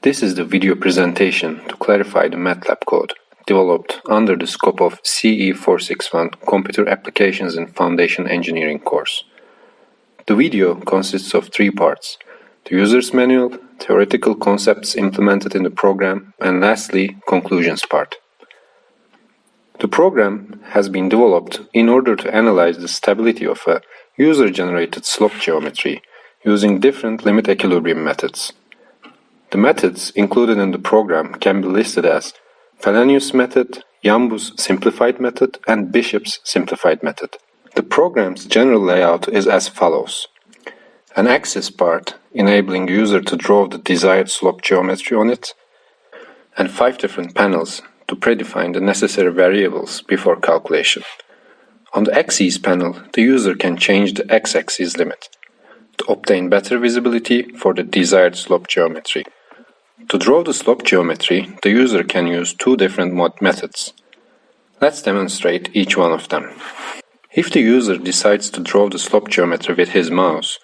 This is the video presentation to clarify the MATLAB code developed under the scope of CE461 Computer Applications in Foundation Engineering course. The video consists of three parts: the user's manual, theoretical concepts implemented in the program, and lastly, conclusions part. The program has been developed in order to analyze the stability of a user-generated slope geometry using different limit equilibrium methods. The methods included in the program can be listed as Fellenius method, Yambu's simplified method, and Bishop's simplified method. The program's general layout is as follows: an axis part enabling user to draw the desired slope geometry on it, and 5 different panels to predefine the necessary variables before calculation. On the axes panel, the user can change the x-axis limit to obtain better visibility for the desired slope geometry. To draw the slope geometry, the user can use 2 different methods. Let's demonstrate each one of them. If the user decides to draw the slope geometry with his mouse,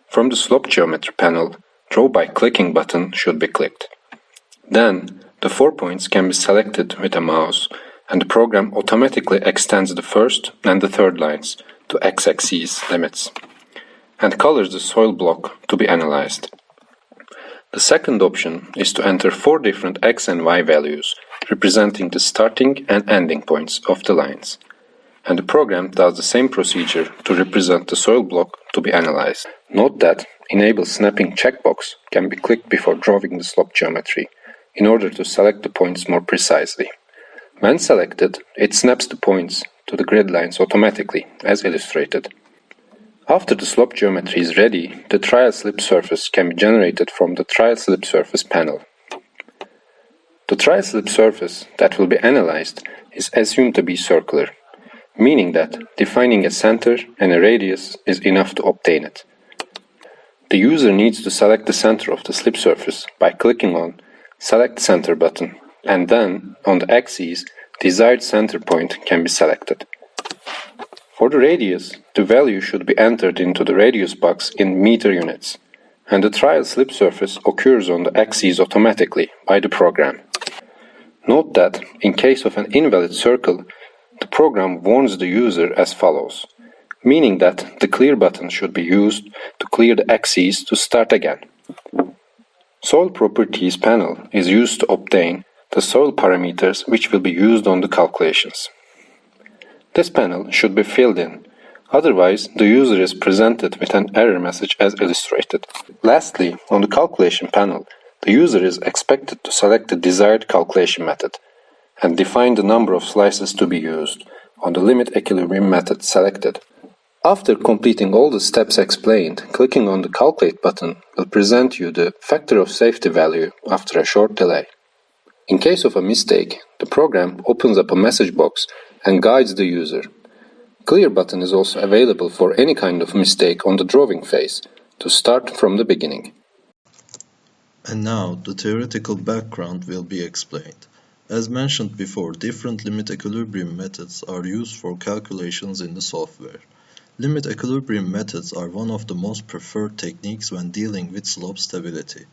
from the slope geometry panel, Draw by Clicking button should be clicked. Then, the 4 points can be selected with a mouse, and the program automatically extends the first and the third lines to x-axis limits, and colors the soil block to be analyzed. The second option is to enter 4 different x and y values, representing the starting and ending points of the lines. And the program does the same procedure to represent the soil block to be analyzed. Note that Enable Snapping checkbox can be clicked before drawing the slope geometry, in order to select the points more precisely. When selected, it snaps the points to the grid lines automatically, as illustrated. After the slope geometry is ready, the trial slip surface can be generated from the trial slip surface panel. The trial slip surface that will be analyzed is assumed to be circular, meaning that defining a center and a radius is enough to obtain it. The user needs to select the center of the slip surface by clicking on Select Center button, and then, on the axis, desired center point can be selected. For the radius, the value should be entered into the radius box in meter units, and the trial slip surface occurs on the axis automatically by the program. Note that, in case of an invalid circle, the program warns the user as follows, meaning that the Clear button should be used to clear the axis to start again. Soil Properties panel is used to obtain the soil parameters which will be used on the calculations. This panel should be filled in, otherwise the user is presented with an error message as illustrated. Lastly, on the calculation panel, the user is expected to select the desired calculation method and define the number of slices to be used on the limit equilibrium method selected. After completing all the steps explained, clicking on the Calculate button will present you the factor of safety value after a short delay. In case of a mistake, the program opens up a message box and guides the user. Clear button is also available for any kind of mistake on the drawing phase, to start from the beginning. And now the theoretical background will be explained. As mentioned before, different limit equilibrium methods are used for calculations in the software. Limit equilibrium methods are one of the most preferred techniques when dealing with slope stability.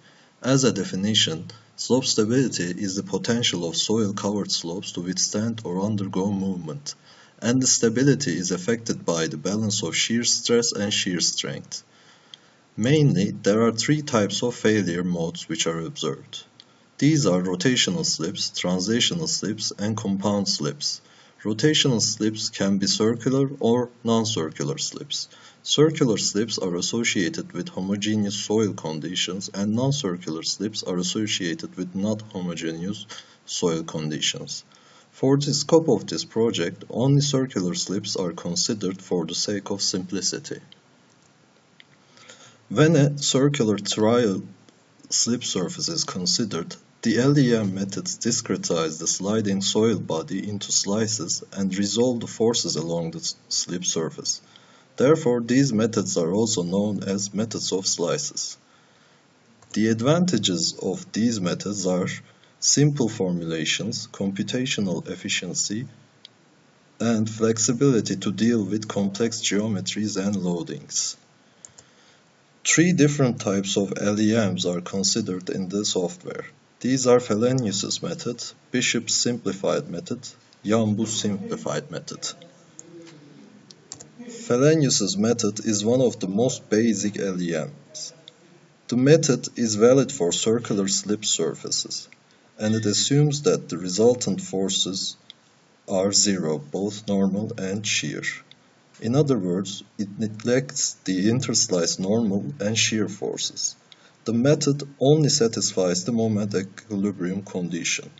As a definition, slope stability is the potential of soil-covered slopes to withstand or undergo movement, and the stability is affected by the balance of shear stress and shear strength. Mainly, there are 3 types of failure modes which are observed. These are rotational slips, translational slips, and compound slips. Rotational slips can be circular or non-circular slips. Circular slips are associated with homogeneous soil conditions, and non-circular slips are associated with not homogeneous soil conditions. For the scope of this project, only circular slips are considered for the sake of simplicity. When a circular trial slip surface is considered, the LEM methods discretize the sliding soil body into slices and resolve the forces along the slip surface. Therefore, these methods are also known as methods of slices. The advantages of these methods are simple formulations, computational efficiency, and flexibility to deal with complex geometries and loadings. Three different types of LEMs are considered in the software. These are Felenius's method, Bishop's simplified method, Yambu's simplified method. Felenius's method is one of the most basic LEMs. The method is valid for circular slip surfaces, and it assumes that the resultant forces are zero, both normal and shear. In other words, it neglects the interslice normal and shear forces. The method only satisfies the moment equilibrium condition.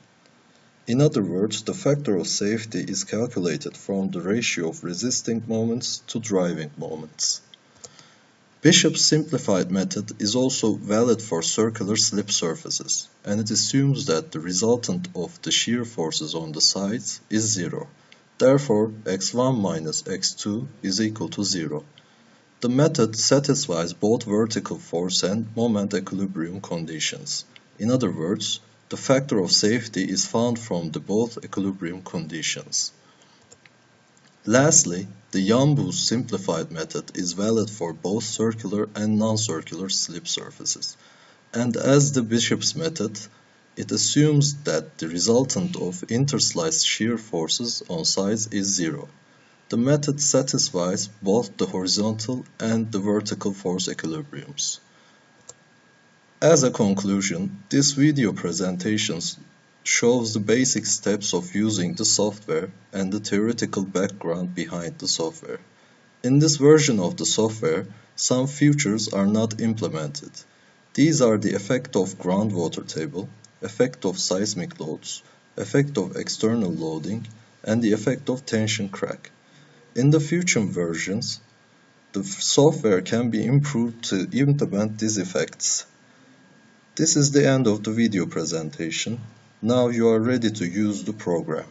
In other words, the factor of safety is calculated from the ratio of resisting moments to driving moments. Bishop's simplified method is also valid for circular slip surfaces, and it assumes that the resultant of the shear forces on the sides is zero. Therefore, x1 minus x2 is equal to 0. The method satisfies both vertical force and moment equilibrium conditions. In other words, the factor of safety is found from the both equilibrium conditions. Lastly, the Yambu's simplified method is valid for both circular and non-circular slip surfaces, and as the Bishop's method, it assumes that the resultant of interslice shear forces on sides is zero. The method satisfies both the horizontal and the vertical force equilibriums. As a conclusion, this video presentation shows the basic steps of using the software and the theoretical background behind the software. In this version of the software, some features are not implemented. These are the effect of groundwater table, effect of seismic loads, effect of external loading, and the effect of tension crack. In the future versions, the software can be improved to implement these effects. This is the end of the video presentation. Now you are ready to use the program.